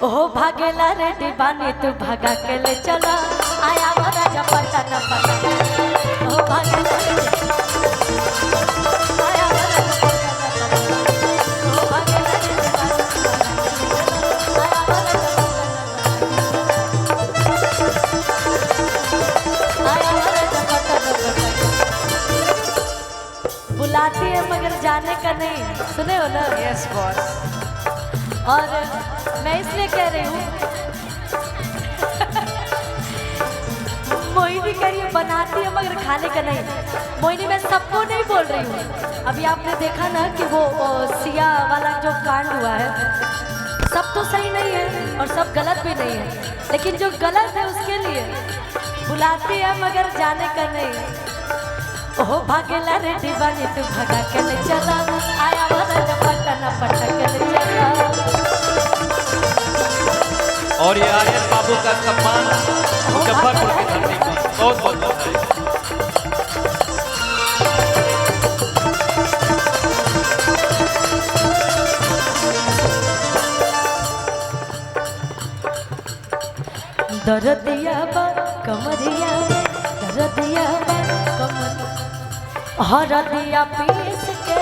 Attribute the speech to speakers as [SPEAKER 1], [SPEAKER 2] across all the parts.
[SPEAKER 1] ओहो भागेला रे दीवानी तू भागा के ले चला आया वाला जपटा न पता ओहो भागेला आया वाला बुलाती है मगर जाने का नहीं। सुने हो ना?
[SPEAKER 2] Yes boss.
[SPEAKER 1] और मैं इसलिए कह रही हूँ मोहिनी कह रही है बनाती है मगर खाने का नहीं। मोहिनी मैं सबको नहीं बोल रही हूँ। अभी आपने देखा ना कि वो सिया वाला जो कांड हुआ है सब तो सही नहीं है और सब गलत भी नहीं है, लेकिन जो गलत है उसके लिए बुलाती है मगर जाने का नहीं। ओहो भागेला रे दीवानी तू भागा के ले चला आया वाला जपटा न पटा के ले चला।
[SPEAKER 3] और ये आर्यन बाबू का सम्मान मुजफ्फरपुर की धरती पर बहुत बहुत बधाई।
[SPEAKER 1] दरदिया बा कमरिया दरदिया बा कमर हरदिया पीस के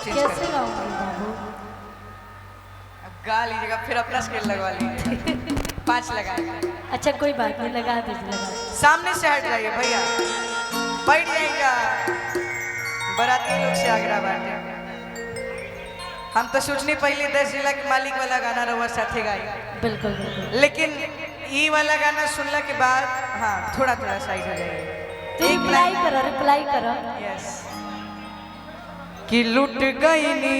[SPEAKER 1] कैसे गाऊंगी बाबू?
[SPEAKER 2] अब गा लीजिएगा फिर अपना स्केल लगवा लीजिए। 5 लगाएगा।
[SPEAKER 1] अच्छा कोई बात नहीं, लगा दीजिए लगा।
[SPEAKER 2] सामने से हट जाइए भैया, बैठ जाएगा। बाराती लोग से आगरा बांटे हम तो सोचनी पहले 10 जिला के मालिक वाला गाना रवा साथे गाई,
[SPEAKER 1] बिल्कुल बिल्कुल,
[SPEAKER 2] लेकिन ये वाला गाना सुनने के बाद हाँ थोड़ा थोड़ा साइड हो जाएगा।
[SPEAKER 1] रिप्लाई करो रिप्लाई करो।
[SPEAKER 2] यस कि लुट गईनी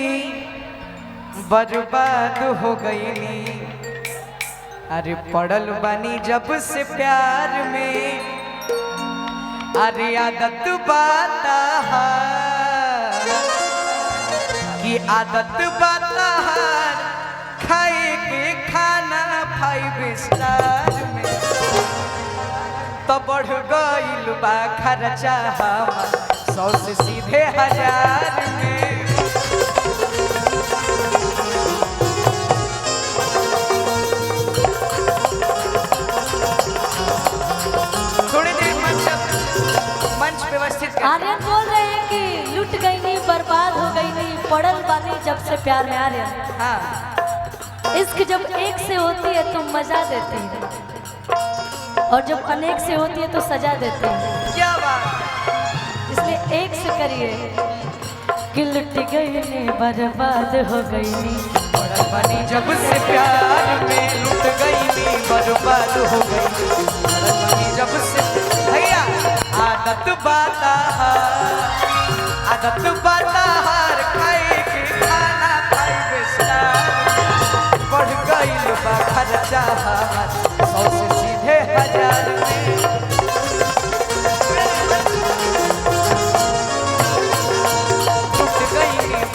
[SPEAKER 2] बर्बाद हो गईनी, अरे पड़ल बानी जब से प्यार में, अरे आदत बाता कि आदत बाता खाए के खाना 5 स्टार में, तो बढ़ गईल बा खर्चा 100 से सीधे 1000 में। थोड़ी देर मंच व्यवस्थित कर।
[SPEAKER 1] आर्यन बोल रहे हैं कि लुट गई नहीं बर्बाद हो गई नहीं पड़ल बानी जब से प्यार में। आर्यन
[SPEAKER 2] हाँ
[SPEAKER 1] इश्क जब एक से होती है तो मजा देती है और जब अनेक से होती है तो सजा देती है।
[SPEAKER 2] क्या बात,
[SPEAKER 1] इसलिए एक से करिए कि लुट गई नहीं बर्बाद हो गई नहीं
[SPEAKER 2] पड़ल बानी जब से प्यार में, लुट गई नहीं बर्बाद हो गई पड़ल बानी जब से। भैया आदत बाता हार खाए के खाना 5 स्टार, बढ़ गईल बा खर्चा 100 से सीधे 1000 में।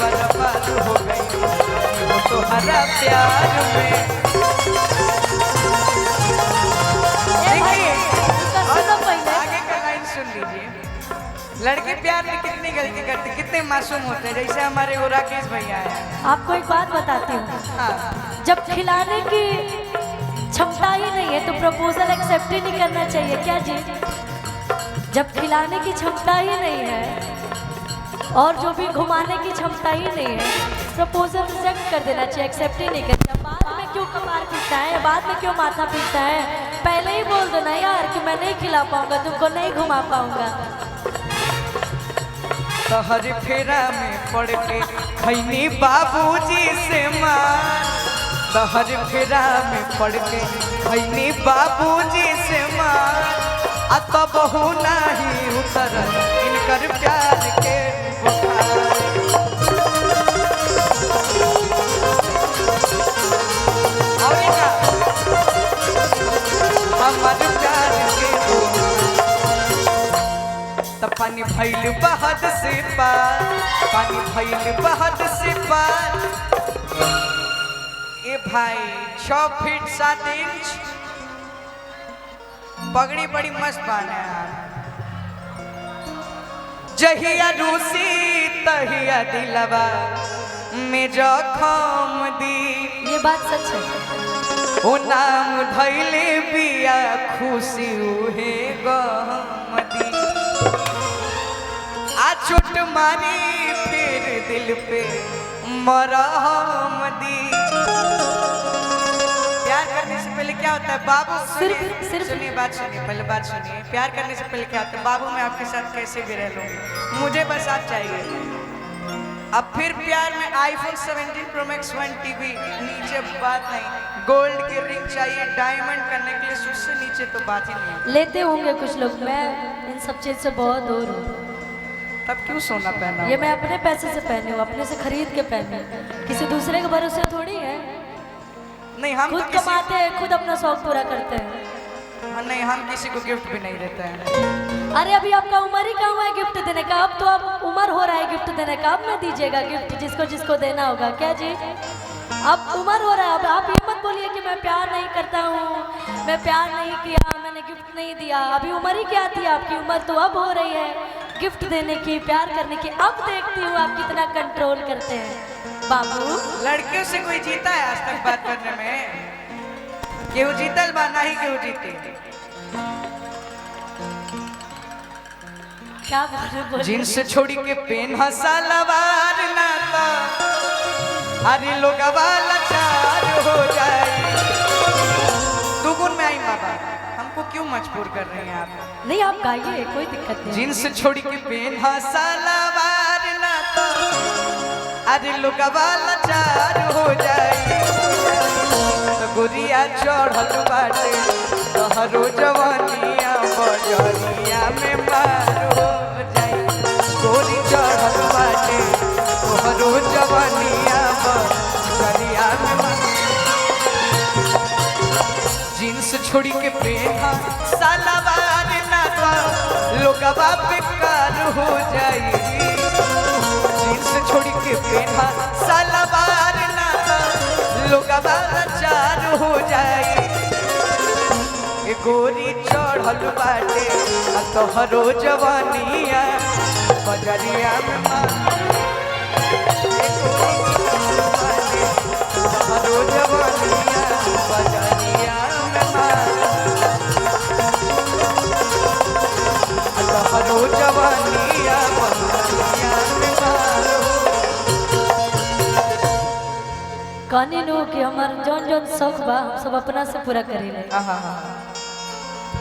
[SPEAKER 2] बर्बाद हो गई वो तो हरा प्यार में। देखिए आगे का लाइन सुन लीजिए, लड़के प्यार में कितनी गलती करते, कितने मासूम होते हैं, जैसे हमारे वो राकेश भैया है।
[SPEAKER 1] आपको एक बात बताती हूँ,
[SPEAKER 2] हाँ
[SPEAKER 1] जब खिलाने की क्षमता ही नहीं है तो प्रपोजल एक्सेप्ट ही नहीं करना चाहिए क्या जी? जब खिलाने की क्षमता ही नहीं है और जो भी घुमाने की क्षमता ही नहीं है प्रपोजल रिजेक्ट कर देना चाहिए, एक्सेप्ट ही नहीं करना। बाद में क्यों कमार पीटता है, बाद में क्यों माथा पीटता है? पहले ही बोल दो ना यार कि मैं नहीं खिला पाऊंगा तुमको, नहीं घुमा पाऊंगा।
[SPEAKER 2] तो हर फेरा में पड़ के खैनी बाबूजी से मार, तो हर फेरा में पड़ के खैनी बाबूजी से मार, तो बहु नहीं उतर इनकर प्यार के बुखार। हमारे प्यार के पानी भइल बहद से पार, पानी भइल बहद से पार। ए भाई 6 फीट 7 इंच पगड़ी बड़ी मस्त बाने यार। जहिया रूसी तहिया दिलवा में जखम दी।
[SPEAKER 1] ये बात सच है।
[SPEAKER 2] ओ नाम धैले बिया खुशी उहे गम दी। आ चोट मारी फिर दिल पे मरहम दी। प्यार करने से पहले क्या होता है बाबू?
[SPEAKER 1] सिर्फ
[SPEAKER 2] सुनिए बात सुनिए, पहले बात सुनिए। प्यार करने से पहले क्या होता है बाबू? मैं आपके साथ कैसे भी रह लूंगी, मुझे बस आप चाहिए। अब फिर प्यार में आईफोन 17 प्रो मैक्स 1 टीबी नीचे बात नहीं, गोल्ड की रिंग चाहिए, डायमंड का नेकलेस, उससे नीचे तो बात ही नहीं।
[SPEAKER 1] लेते होंगे कुछ लोग, मैं इन सब चीज से बहुत दूर हूँ।
[SPEAKER 2] तब क्यों सोना पहना?
[SPEAKER 1] ये मैं अपने पैसे से पहनी हूँ, अपने से खरीद के पहनी हूँ, किसी दूसरे के भरोसे थोड़ी है।
[SPEAKER 2] नहीं हम
[SPEAKER 1] खुद
[SPEAKER 2] तो
[SPEAKER 1] कमाते हैं, खुद अपना शौक पूरा करते हैं।
[SPEAKER 2] नहीं हम किसी को गिफ्ट भी नहीं देते हैं।
[SPEAKER 1] अरे अभी आपका उम्र ही कहाँ हुआ है गिफ्ट देने का? अब तो अब उम्र हो रहा है गिफ्ट देने का, अब ना दीजिएगा गिफ्ट जिसको जिसको देना होगा। क्या जी, अब उम्र हो रहा है। अब आप ये मत बोलिए कि मैं प्यार नहीं करता हूँ, मैं प्यार नहीं किया, मैंने गिफ्ट नहीं दिया। अभी उम्र ही क्या थी आपकी? उम्र तो अब हो रही है गिफ्ट देने की, प्यार करने की। अब देखती हूँ आप कितना कंट्रोल करते हैं बाबू।
[SPEAKER 2] लड़कियों से कोई जीता है आज तक बात करने में? केहू जीतल बा नहीं, केहू जीते।
[SPEAKER 1] क्या बोले?
[SPEAKER 2] जींस छोड़ी के पेन सलवार ना तो अरे लोग लाचार हो जाए। दुगुन में आई बाबा, हमको क्यों मजबूर कर रहे हैं आप?
[SPEAKER 1] नहीं आप गाइए, कोई दिक्कत नहीं।
[SPEAKER 2] जींस छोड़ी के पेन सलवार ना तो अरे लोग लाचार हो जाए। तो गुरिया चढ़ल बाटे तोहरो जवानिया बजरिया में मार हो जाए। गोरी चढ़ल बाटे तोहरो जवानिया बजरिया में मार। जींस छोड़ी के पेना सलवार ना तो लोगवा बेकार हो जाई। जींस छोड़ी के पेना सलवार ना तो लोगवा लाचार हो जाई। गोरी चढ़ल बाटे तोहरो जवानिया बजरिया में मार। तोहरो जवानिया बजरिया में मार। तोहरो जवानिया बजरिया में मार।
[SPEAKER 1] कहने नो कि हमार जौन जौन शौक बा हम सब अपना से पूरा करेले।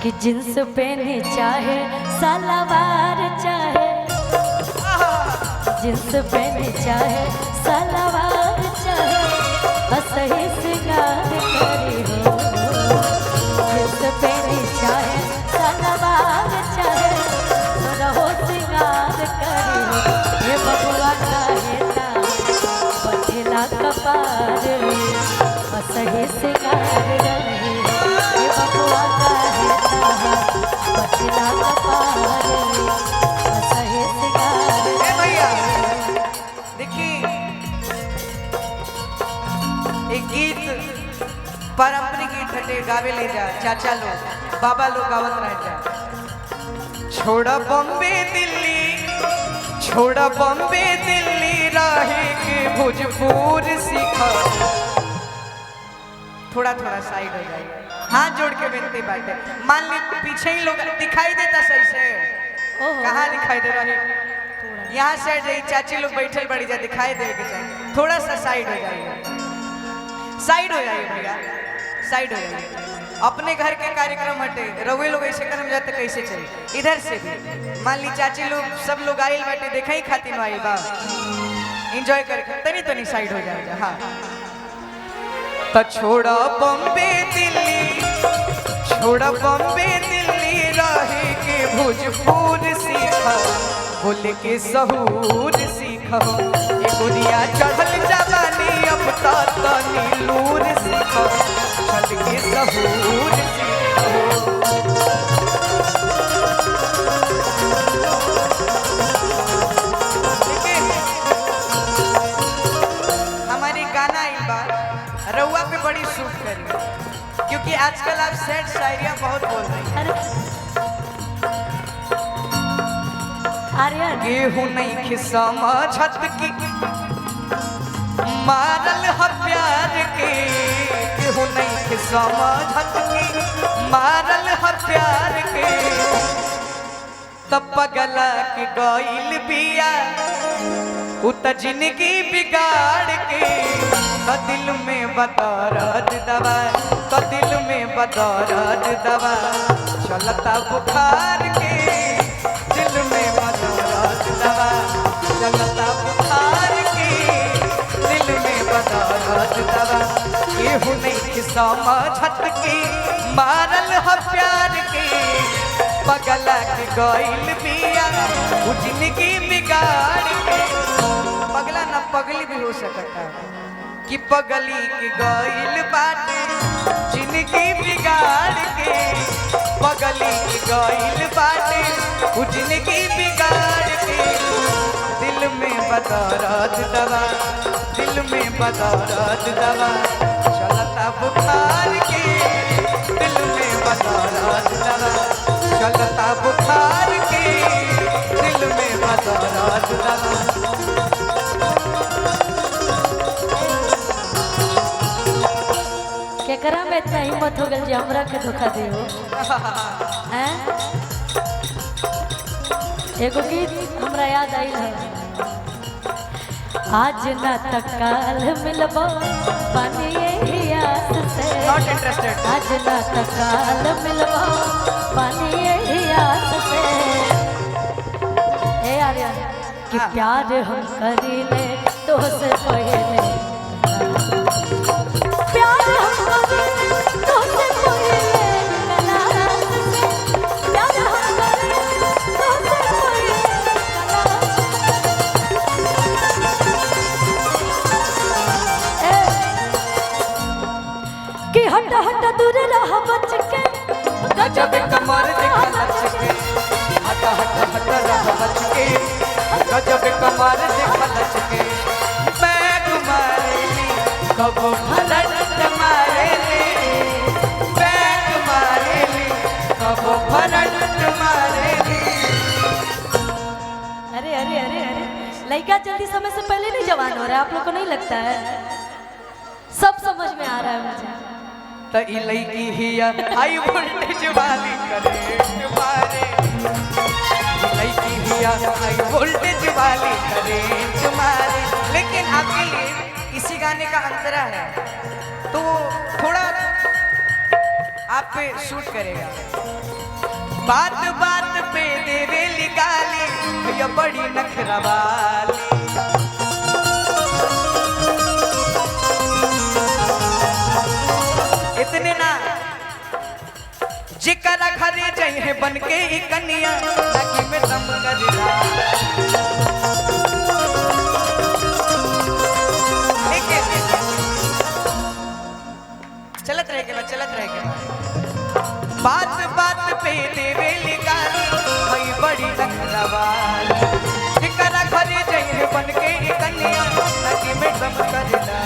[SPEAKER 1] कि जींस पहने चाहे सलवार चाहे, जींस पहने चाहे सलवार चाहे, असही सिंगार करी हो। जींस पहने चाहे सलवार चाहे, रहो सिंगार करी हो। ये बबुआ कहता बथेला कपार, असही सिंगार रही हो। ये बबुआ बथेला कपार, असही सिंगार।
[SPEAKER 2] ए भैया देखिए, एक गीत पारंपरिक गीत हटे, गावे ले जा चाचा लोग, बाबा लोग गावत रह जा। छोड़ा बॉम्बे दिल्ली, छोड़ा बॉम्बे दिल्ली, रहे के भोजपुर सीखा। थोड़ा थोड़ा साइड हो जाइए, हाथ जोड़ के विनती बाटे। मान ली पीछे ही लोग दिखाई देता सही से, कहाँ दिखाई दे रहा है? यहाँ साइड रही, चाची लोग बैठल बड़ी जा, दिखाई दे के चाहिए। थोड़ा सा साइड हो जाइए, साइड हो जाइए भैया, साइड हो जाइए। अपने घर के कार्यक्रम हटे, रवे लोग ऐसे करम जाते कैसे चले? इधर से भी मान ली चाची लोग सब लोग आइल बाटे, देखा ही खातिर आइल बा, इंजॉय करके तनी तनी साइड हो जाएगा। हाँ तो छोड़ा बॉम्बे दिल्ली, छोड़ा बॉम्बे दिल्ली, रहे के भोजपुर सीखा, बोले के सहूर सीखा। ये गुड़िया चढ़ल जवानी अब तनी लूर सीखा, चल के सहूर सीखा। आजकल आप सेट शायरियाँ बहुत बोल रही हैं।
[SPEAKER 1] अरे आर्यन
[SPEAKER 2] गेहूं नहीं खिसमा छत की मारल ह प्यार के, गेहूं नहीं खिसमा छत की मारल ह प्यार के, तब पगला के गइल बिया उत जिंदगी बिगाड़ के, तो दिल में बदौरत दवा, तो दिल में बदौरत दवा चलता बुखार के, दिल में बदौरत दवा चलता बुखार के, दिल में बदौरत दवा गेहूं नहीं खिसमा छत की मारल ह प्यार के, पगला के गइल बिया वो जिंदगी बिगाड़ के, पगला ना पगली भी हो सकता कि पगली के गइल बाटे जिंदगी बिगाड़ के, पगली के गइल बाटे वो जिंदगी बिगाड़ के, दिल में बदौरत दवा, दिल में बदौरत दवा चलता बुखार के, दिल में बदौरत दवा चलता बुखार के, दिल में बदौरत दवा।
[SPEAKER 1] केकरा में इतना हिम्मत हो गल जे हमरा के धोखा दियो हैं? एगो गीत हमरा याद आई है, आज ना तक काल मिलबो पानी यही आस से,
[SPEAKER 2] नॉट इंटरेस्टेड।
[SPEAKER 1] आज ना तक काल मिलबो पानी यही आस से। ए आर्यन कि प्यार हम करीले तो से पहले, प्यार हम करीले तो से पहले कलास से, प्यार हम करीले तो से पहले कि हट हट दूर रह बच के,
[SPEAKER 2] गजब कमर देखा नच के, हट हट हट रह बच के, गजब कमर देखा नच के, बैग मारे ली कब फरट मारे ली, बैग मारे ली कब फरट मारे ली।
[SPEAKER 1] अरे अरे अरे अरे लड़का जल्दी समय से पहले नहीं जवान हो रहा है, आप लोग को नहीं लगता है? सब समझ में आ रहा है मुझे।
[SPEAKER 2] तो ई लड़की हिया हाई वोल्टेज वाली करेंट मारे, लड़की हिया हाई वोल्टेज वाली करेंट मारे, लेकिन आपके लिए इसी गाने का अंतरा है तो थोड़ा आप पे शूट करेगा। बात बात पे देवे गाली, ये बड़ी नखरा वाली, इतने ना जिकरा घरे जाइए बन के ही कन्या लगी में दम करला, चलत रहे के बाद चलत रहे के बाद बात बात पे देवे गाली, भाई बड़ी नखरा वाली, जिकरा घरे जाइए बन के ही कन्या लगी में दम करला।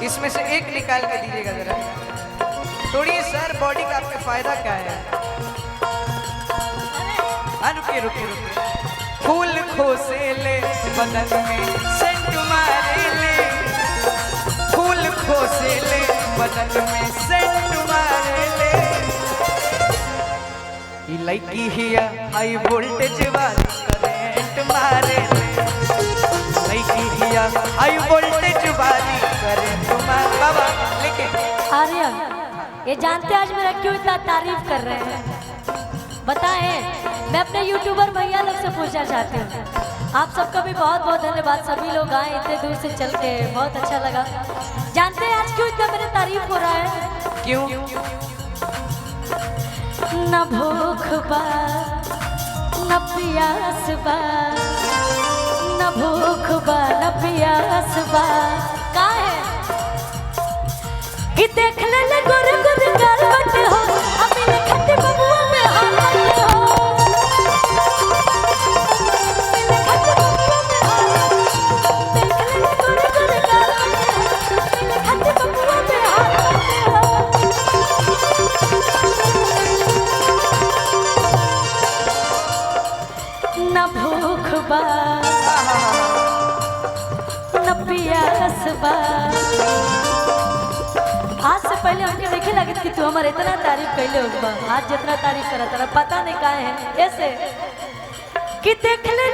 [SPEAKER 2] इसमें से एक निकाल के दीजिएगा जरा, थोड़ी सर बॉडी का आपका फायदा क्या है? रुकिए रुकिए रुकिए, फूल खोसे ले बदन में सेंट मारे ले, फूल खोसे ले बदन में सेंट मारे ले, ये लड़की हिया हाई वोल्टेज वाली करंट मारे ले, लड़की हिया हाई वोल्टेज वाली करंट मारे बाबा। लेकिन
[SPEAKER 1] आर्यन ये जानते हैं आज मेरा क्यों इतना तारीफ कर रहे हैं? बताएं, मैं अपने यूट्यूबर भैया लोग से पूछना चाहती हूँ। आप सबका भी बहुत बहुत धन्यवाद, सभी लोग आए इतने दूर से चल के, बहुत अच्छा लगा। जानते हैं आज क्यों इतना मेरी तारीफ हो रहा है?
[SPEAKER 2] क्यों?
[SPEAKER 1] न भूख बा न प्यास बा, न भूख बा न प्यास बा, का है कि देख ले गोर गोर गाल बटे हो, अभी ले खट्टे बबुआ में हाल बटे हो, ले खट्टे बबुआ में हाल, देख ले गोर गोर गाल बटे हो, अभी ले खट्टे बबुआ में हाल बटे हो। कसबा। आज से पहले हमके देखे लगे कि तू हमारे इतना तारीफ कैले हो, आज जितना तारीफ करा तेरा पता नहीं काहे है ऐसे कि देख ले